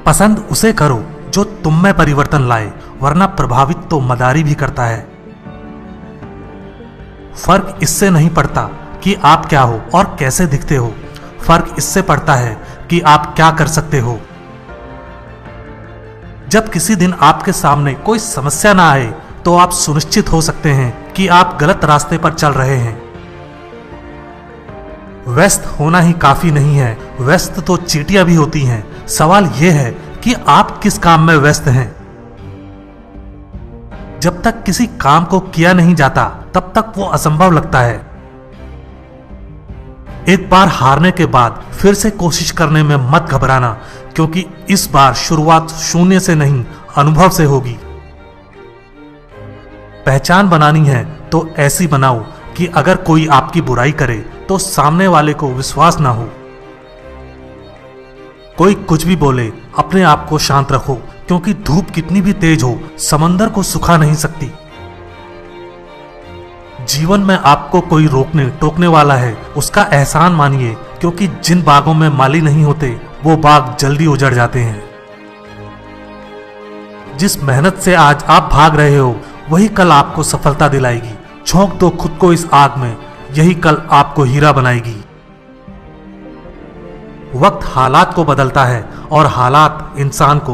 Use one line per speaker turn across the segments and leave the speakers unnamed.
पसंद उसे करो जो तुम में परिवर्तन लाए, वरना प्रभावित तो मदारी भी करता है। फर्क इससे नहीं पड़ता कि आप क्या हो और कैसे दिखते हो, फर्क इससे पड़ता है कि आप क्या कर सकते हो। जब किसी दिन आपके सामने कोई समस्या ना आए तो आप सुनिश्चित हो सकते हैं कि आप गलत रास्ते पर चल रहे हैं। व्यस्त होना ही काफी नहीं है, व्यस्त तो चींटियां भी होती हैं। सवाल यह है कि आप किस काम में व्यस्त हैं। जब तक किसी काम को किया नहीं जाता तब तक वो असंभव लगता है। एक बार हारने के बाद फिर से कोशिश करने में मत घबराना, क्योंकि इस बार शुरुआत शून्य से नहीं, अनुभव से होगी। पहचान बनानी है तो ऐसी बनाओ कि अगर कोई आपकी बुराई करे तो सामने वाले को विश्वास ना हो। कोई कुछ भी बोले, अपने आप को शांत रखो, क्योंकि धूप कितनी भी तेज हो समंदर को सुखा नहीं सकती। जीवन में आपको कोई रोकने टोकने वाला है, उसका एहसान मानिए, क्योंकि जिन बागों में माली नहीं होते वो बाग जल्दी उजड़ जाते हैं। जिस मेहनत से आज आप भाग रहे हो वही कल आपको सफलता दिलाएगी। झोंक दो खुद को इस आग में, यही कल आपको हीरा बनाएगी। वक्त हालात को बदलता है और हालात इंसान को।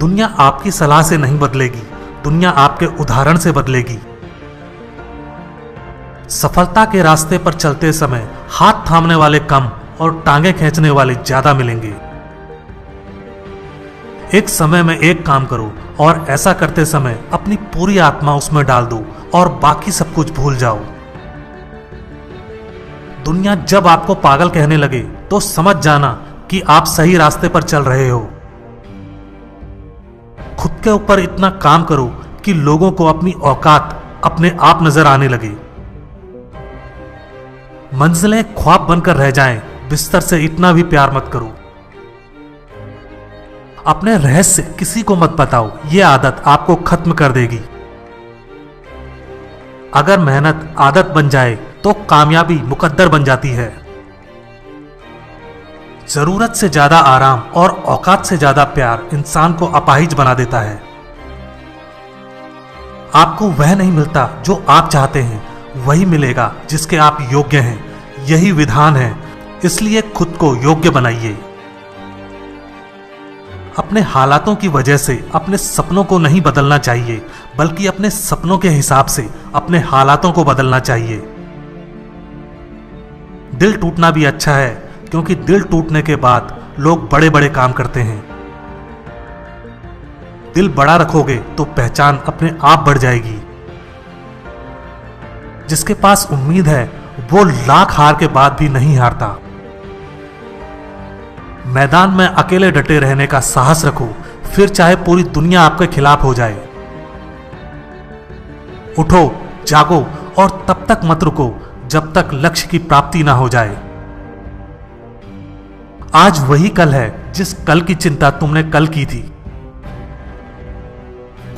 दुनिया आपकी सलाह से नहीं बदलेगी, दुनिया आपके उदाहरण से बदलेगी। सफलता के रास्ते पर चलते समय हाथ थामने वाले कम और टांगे खींचने वाले ज्यादा मिलेंगे। एक समय में एक काम करो और ऐसा करते समय अपनी पूरी आत्मा उसमें डाल दो और बाकी सब कुछ भूल जाओ। दुनिया जब आपको पागल कहने लगे तो समझ जाना कि आप सही रास्ते पर चल रहे हो। खुद के ऊपर इतना काम करो कि लोगों को अपनी औकात अपने आप नजर आने लगे। मंजिलें ख्वाब बनकर रह जाएं, बिस्तर से इतना भी प्यार मत करो। अपने रहस्य किसी को मत बताओ, यह आदत आपको खत्म कर देगी। अगर मेहनत आदत बन जाए तो कामयाबी मुकद्दर बन जाती है। जरूरत से ज्यादा आराम और औकात से ज्यादा प्यार इंसान को अपाहिज बना देता है। आपको वह नहीं मिलता जो आप चाहते हैं, वही मिलेगा जिसके आप योग्य हैं। यही विधान है, इसलिए खुद को योग्य बनाइए। अपने हालातों की वजह से अपने सपनों को नहीं बदलना चाहिए, बल्कि अपने सपनों के हिसाब से अपने हालातों को बदलना चाहिए। दिल टूटना भी अच्छा है, क्योंकि दिल टूटने के बाद लोग बड़े बड़े काम करते हैं। दिल बड़ा रखोगे तो पहचान अपने आप बढ़ जाएगी। जिसके पास उम्मीद है वो लाख हार के बाद भी नहीं हारता। मैदान में अकेले डटे रहने का साहस रखो, फिर चाहे पूरी दुनिया आपके खिलाफ हो जाए। उठो, जागो और तब तक मत रुको जब तक लक्ष्य की प्राप्ति ना हो जाए। आज वही कल है जिस कल की चिंता तुमने कल की थी।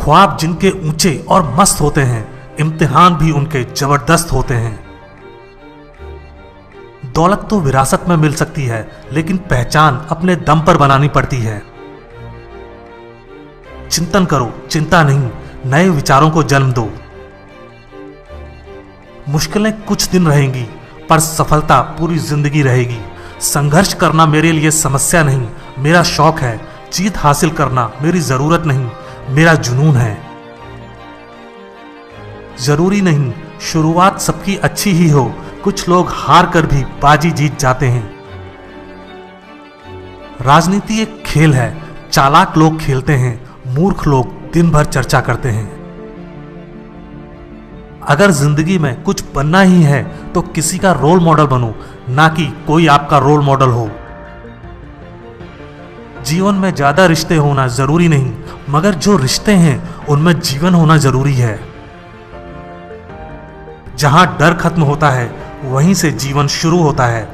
ख्वाब जिनके ऊंचे और मस्त होते हैं, इम्तिहान भी उनके जबरदस्त होते हैं। दौलत तो विरासत में मिल सकती है, लेकिन पहचान अपने दम पर बनानी पड़ती है। चिंतन करो, चिंता नहीं, नए विचारों को जन्म दो। मुश्किलें कुछ दिन रहेंगी, पर सफलता पूरी जिंदगी रहेगी। संघर्ष करना मेरे लिए समस्या नहीं, मेरा शौक है। जीत हासिल करना मेरी जरूरत नहीं, मेरा जुनून है। जरूरी नहीं शुरुआत सबकी अच्छी ही हो, कुछ लोग हार कर भी बाजी जीत जाते हैं। राजनीति एक खेल है, चालाक लोग खेलते हैं, मूर्ख लोग दिन भर चर्चा करते हैं। अगर जिंदगी में कुछ बनना ही है तो किसी का रोल मॉडल बनो, ना कि कोई आपका रोल मॉडल हो। जीवन में ज्यादा रिश्ते होना जरूरी नहीं, मगर जो रिश्ते हैं उनमें जीवन होना जरूरी है। जहां डर खत्म होता है वहीं से जीवन शुरू होता है।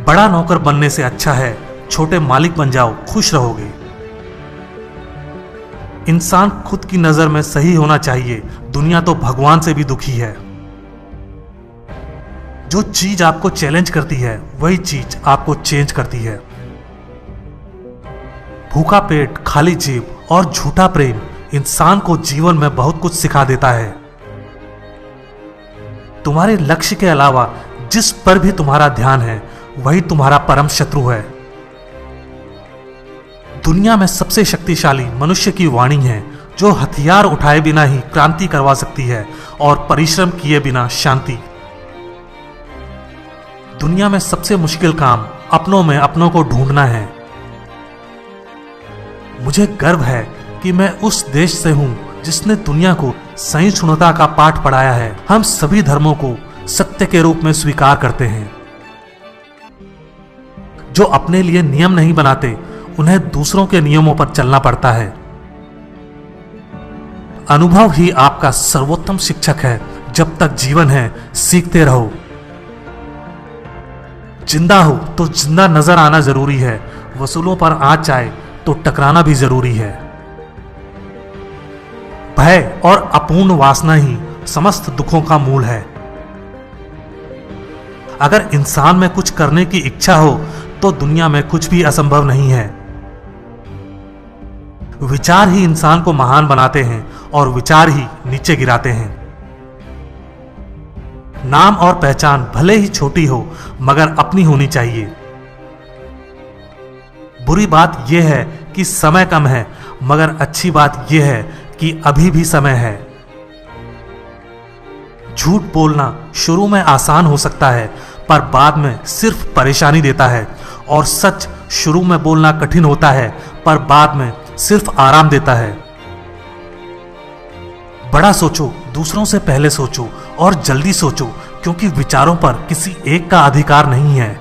बड़ा नौकर बनने से अच्छा है छोटे मालिक बन जाओ, खुश रहोगे। इंसान खुद की नजर में सही होना चाहिए, दुनिया तो भगवान से भी दुखी है। जो चीज आपको चैलेंज करती है वही चीज आपको चेंज करती है। भूखा पेट, खाली जेब और झूठा प्रेम इंसान को जीवन में बहुत कुछ सिखा देता है। तुम्हारे लक्ष्य के अलावा जिस पर भी तुम्हारा ध्यान है वही तुम्हारा परम शत्रु है। दुनिया में सबसे शक्तिशाली मनुष्य की वाणी है, जो हथियार उठाए बिना ही क्रांति करवा सकती है और परिश्रम किए बिना शांति। दुनिया में सबसे मुश्किल काम अपनों में अपनों को ढूंढना है। मुझे गर्व है कि मैं उस देश से हूं जिसने दुनिया को सहिष्णुता का पाठ पढ़ाया है। हम सभी धर्मों को सत्य के रूप में स्वीकार करते हैं। जो अपने लिए नियम नहीं बनाते उन्हें दूसरों के नियमों पर चलना पड़ता है। अनुभव ही आपका सर्वोत्तम शिक्षक है। जब तक जीवन है सीखते रहो। जिंदा हो तो जिंदा नजर आना जरूरी है। वसूलों पर आंच आए तो टकराना भी जरूरी है। भय और अपूर्ण वासना ही समस्त दुखों का मूल है। अगर इंसान में कुछ करने की इच्छा हो तो दुनिया में कुछ भी असंभव नहीं है। विचार ही इंसान को महान बनाते हैं और विचार ही नीचे गिराते हैं। नाम और पहचान भले ही छोटी हो मगर अपनी होनी चाहिए। बुरी बात यह है कि समय कम है, मगर अच्छी बात यह है कि अभी भी समय है। झूठ बोलना शुरू में आसान हो सकता है पर बाद में सिर्फ परेशानी देता है, और सच शुरू में बोलना कठिन होता है पर बाद में सिर्फ आराम देता है। बड़ा सोचो, दूसरों से पहले सोचो और जल्दी सोचो, क्योंकि विचारों पर किसी एक का अधिकार नहीं है।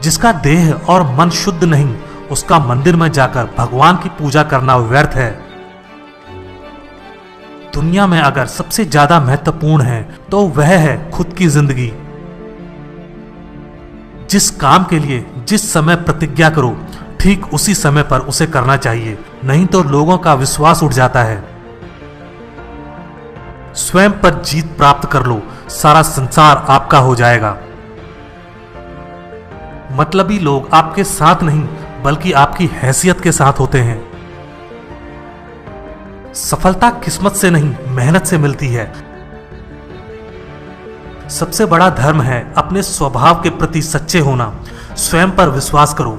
जिसका देह और मन शुद्ध नहीं, उसका मंदिर में जाकर भगवान की पूजा करना व्यर्थ है। दुनिया में अगर सबसे ज्यादा महत्वपूर्ण है तो वह है खुद की जिंदगी। जिस काम के लिए जिस समय प्रतिज्ञा करो, ठीक उसी समय पर उसे करना चाहिए, नहीं तो लोगों का विश्वास उठ जाता है। स्वयं पर जीत प्राप्त कर लो, सारा संसार आपका हो जाएगा। मतलबी लोग आपके साथ नहीं बल्कि आपकी हैसियत के साथ होते हैं। सफलता किस्मत से नहीं मेहनत से मिलती है। सबसे बड़ा धर्म है अपने स्वभाव के प्रति सच्चे होना। स्वयं पर विश्वास करो।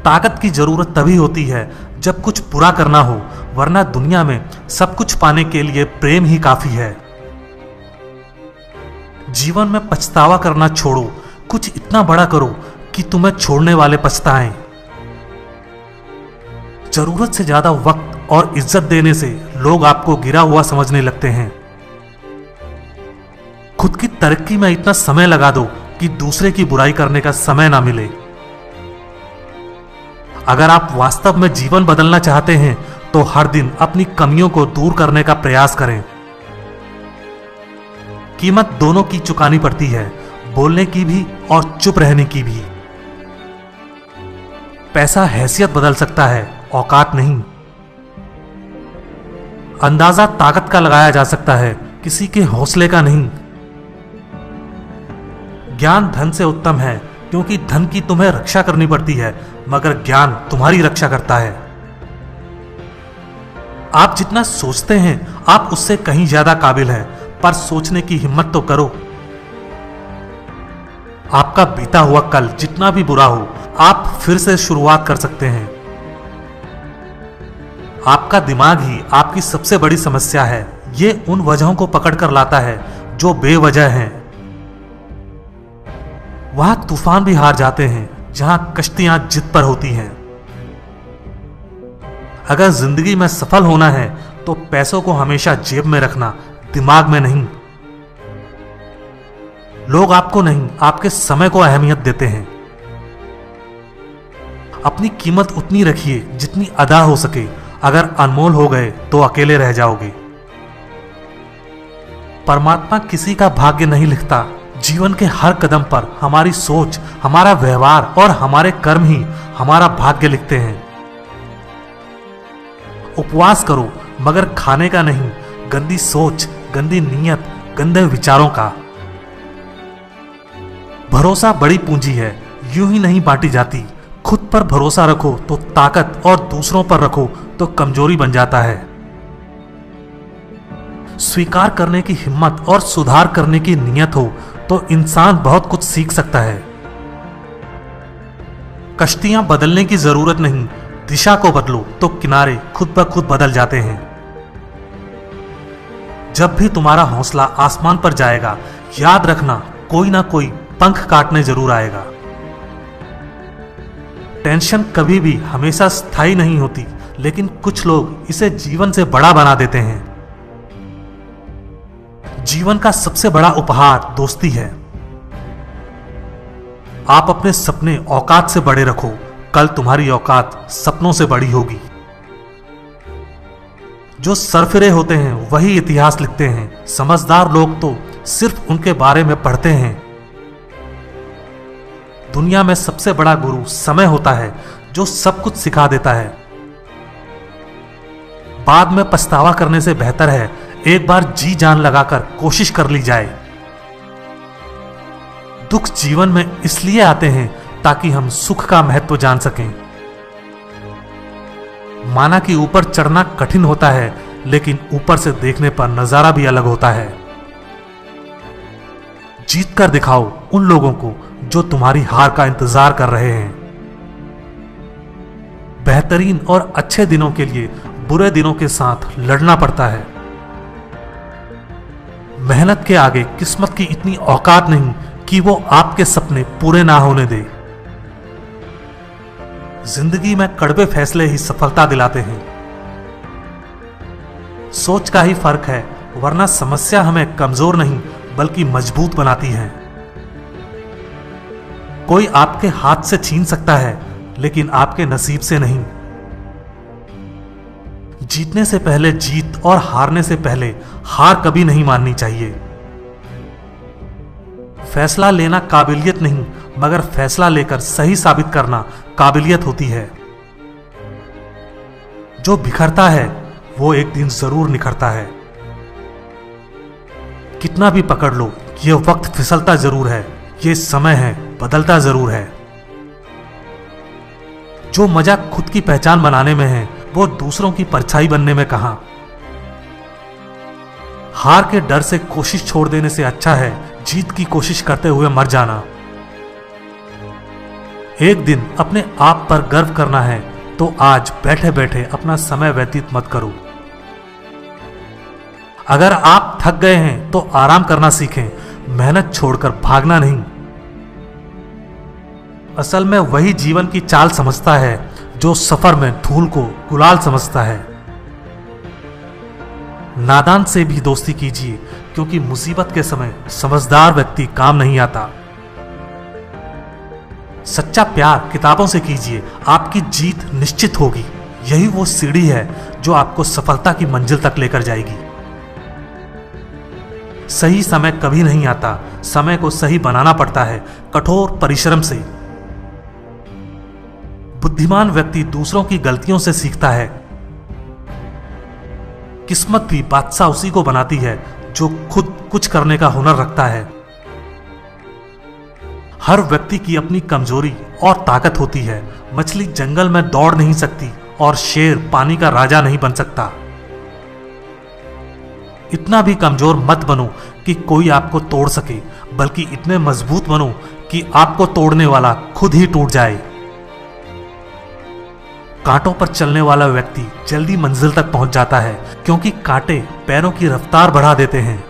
ताकत की जरूरत तभी होती है जब कुछ पूरा करना हो, वरना दुनिया में सब कुछ पाने के लिए प्रेम ही काफी है। जीवन में पछतावा करना छोड़ो, कुछ इतना बड़ा करो कि तुम्हें छोड़ने वाले पछताएं। जरूरत से ज्यादा वक्त और इज्जत देने से लोग आपको गिरा हुआ समझने लगते हैं। खुद की तरक्की में इतना समय लगा दो कि दूसरे की बुराई करने का समय ना मिले। अगर आप वास्तव में जीवन बदलना चाहते हैं तो हर दिन अपनी कमियों को दूर करने का प्रयास करें। कीमत दोनों की चुकानी पड़ती है, बोलने की भी और चुप रहने की भी। पैसा हैसियत बदल सकता है, औकात नहीं। अंदाजा ताकत का लगाया जा सकता है, किसी के हौसले का नहीं। ज्ञान धन से उत्तम है, क्योंकि धन की तुम्हें रक्षा करनी पड़ती है, मगर ज्ञान तुम्हारी रक्षा करता है। आप जितना सोचते हैं आप उससे कहीं ज्यादा काबिल हैं, पर सोचने की हिम्मत तो करो। आपका बीता हुआ कल जितना भी बुरा हो, आप फिर से शुरुआत कर सकते हैं। आपका दिमाग ही आपकी सबसे बड़ी समस्या है। ये उन वजहों को पकड़कर लाता है जो बेवजह हैं। वहां तूफान भी हार जाते हैं जहां कश्तियां जिद पर होती हैं। अगर जिंदगी में सफल होना है तो पैसों को हमेशा जेब में रखना, दिमाग में नहीं। लोग आपको नहीं, आपके समय को अहमियत देते हैं। अपनी कीमत उतनी रखिए जितनी अदा हो सके। अगर अनमोल हो गए तो अकेले रह जाओगे। परमात्मा किसी का भाग्य नहीं लिखता। जीवन के हर कदम पर हमारी सोच, हमारा व्यवहार और हमारे कर्म ही हमारा भाग्य लिखते हैं। उपवास करो, मगर खाने का नहीं, गंदी सोच, गंदी नीयत, गंदे विचारों का। भरोसा बड़ी पूंजी है, यूं ही नहीं बांटी जाती। खुद पर भरोसा रखो तो ताकत, और दूसरों पर रखो तो कमजोरी बन जाता है। स्वीकार करने की हिम्मत और सुधार करने की नीयत हो तो इंसान बहुत कुछ सीख सकता है। कश्तियां बदलने की जरूरत नहीं, दिशा को बदलो तो किनारे खुद ब खुद बदल जाते हैं। जब भी तुम्हारा हौसला आसमान पर जाएगा, याद रखना कोई ना कोई पंख काटने जरूर आएगा। टेंशन कभी भी हमेशा स्थायी नहीं होती, लेकिन कुछ लोग इसे जीवन से बड़ा बना देते हैं। जीवन का सबसे बड़ा उपहार दोस्ती है। आप अपने सपने औकात से बड़े रखो, कल तुम्हारी औकात सपनों से बड़ी होगी। जो सरफिरे होते हैं वही इतिहास लिखते हैं, समझदार लोग तो सिर्फ उनके बारे में पढ़ते हैं। दुनिया में सबसे बड़ा गुरु समय होता है, जो सब कुछ सिखा देता है। बाद में पछतावा करने से बेहतर है एक बार जी जान लगाकर कोशिश कर ली जाए। दुख जीवन में इसलिए आते हैं ताकि हम सुख का महत्व जान सकें। माना कि ऊपर चढ़ना कठिन होता है, लेकिन ऊपर से देखने पर नजारा भी अलग होता है। जीत कर दिखाओ उन लोगों को जो तुम्हारी हार का इंतजार कर रहे हैं। बेहतरीन और अच्छे दिनों के लिए बुरे दिनों के साथ लड़ना पड़ता है। मेहनत के आगे किस्मत की इतनी औकात नहीं कि वो आपके सपने पूरे ना होने दे। जिंदगी में कड़वे फैसले ही सफलता दिलाते हैं। सोच का ही फर्क है, वरना समस्या हमें कमजोर नहीं बल्कि मजबूत बनाती है। कोई आपके हाथ से छीन सकता है, लेकिन आपके नसीब से नहीं। जीतने से पहले जीत और हारने से पहले हार कभी नहीं माननी चाहिए। फैसला लेना काबिलियत नहीं, मगर फैसला लेकर सही साबित करना काबिलियत होती है। जो बिखरता है वो एक दिन जरूर निखरता है। कितना भी पकड़ लो, ये वक्त फिसलता जरूर है, ये समय है बदलता जरूर है। जो मजा खुद की पहचान बनाने में है, वो दूसरों की परछाई बनने में कहां। हार के डर से कोशिश छोड़ देने से अच्छा है जीत की कोशिश करते हुए मर जाना। एक दिन अपने आप पर गर्व करना है तो आज बैठे बैठे अपना समय व्यतीत मत करो। अगर आप थक गए हैं तो आराम करना सीखें, मेहनत छोड़कर भागना नहीं। असल में वही जीवन की चाल समझता है जो सफर में धूल को गुलाल समझता है। नादान से भी दोस्ती कीजिए, क्योंकि मुसीबत के समय समझदार व्यक्ति काम नहीं आता। सच्चा प्यार किताबों से कीजिए, आपकी जीत निश्चित होगी। यही वो सीढ़ी है जो आपको सफलता की मंजिल तक लेकर जाएगी। सही समय कभी नहीं आता, समय को सही बनाना पड़ता है कठोर परिश्रम से। बुद्धिमान व्यक्ति दूसरों की गलतियों से सीखता है। किस्मत भी बादशाह उसी को बनाती है जो खुद कुछ करने का हुनर रखता है। हर व्यक्ति की अपनी कमजोरी और ताकत होती है। मछली जंगल में दौड़ नहीं सकती और शेर पानी का राजा नहीं बन सकता। इतना भी कमजोर मत बनो कि कोई आपको तोड़ सके, बल्कि इतने मजबूत बनो कि आपको तोड़ने वाला खुद ही टूट जाए। कांटों पर चलने वाला व्यक्ति जल्दी मंजिल तक पहुंच जाता है, क्योंकि कांटे पैरों की रफ्तार बढ़ा देते हैं।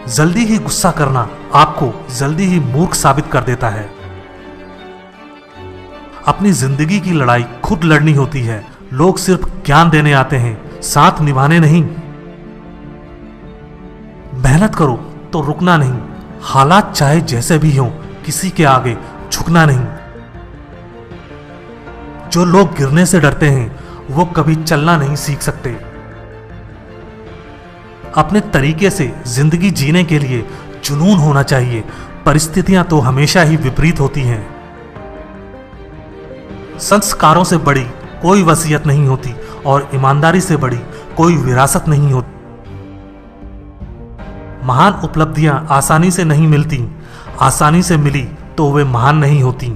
जल्दी ही गुस्सा करना आपको जल्दी ही मूर्ख साबित कर देता है। अपनी जिंदगी की लड़ाई खुद लड़नी होती है। लोग सिर्फ ज्ञान देने आते हैं, साथ निभाने नहीं। मेहनत करो तो रुकना नहीं। हालात चाहे जैसे भी हों, किसी के आगे झुकना नहीं। जो लोग गिरने से डरते हैं वो कभी चलना नहीं सीख सकते। अपने तरीके से जिंदगी जीने के लिए जुनून होना चाहिए। परिस्थितियां तो हमेशा ही विपरीत होती हैं। संस्कारों से बड़ी कोई वसीयत नहीं होती और ईमानदारी से बड़ी कोई विरासत नहीं होती। महान उपलब्धियां आसानी से नहीं मिलती, आसानी से मिली तो वे महान नहीं होती।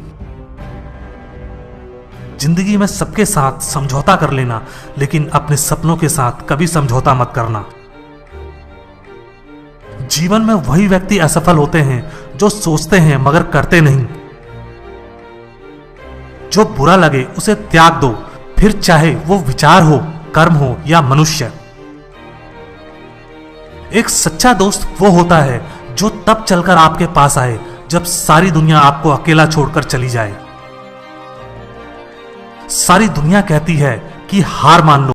जिंदगी में सबके साथ समझौता कर लेना, लेकिन अपने सपनों के साथ कभी समझौता मत करना। जीवन में वही व्यक्ति असफल होते हैं जो सोचते हैं मगर करते नहीं। जो बुरा लगे उसे त्याग दो, फिर चाहे वो विचार हो, कर्म हो या मनुष्य। एक सच्चा दोस्त वो होता है जो तब चलकर आपके पास आए जब सारी दुनिया आपको अकेला छोड़कर चली जाए। सारी दुनिया कहती है कि हार मान लो,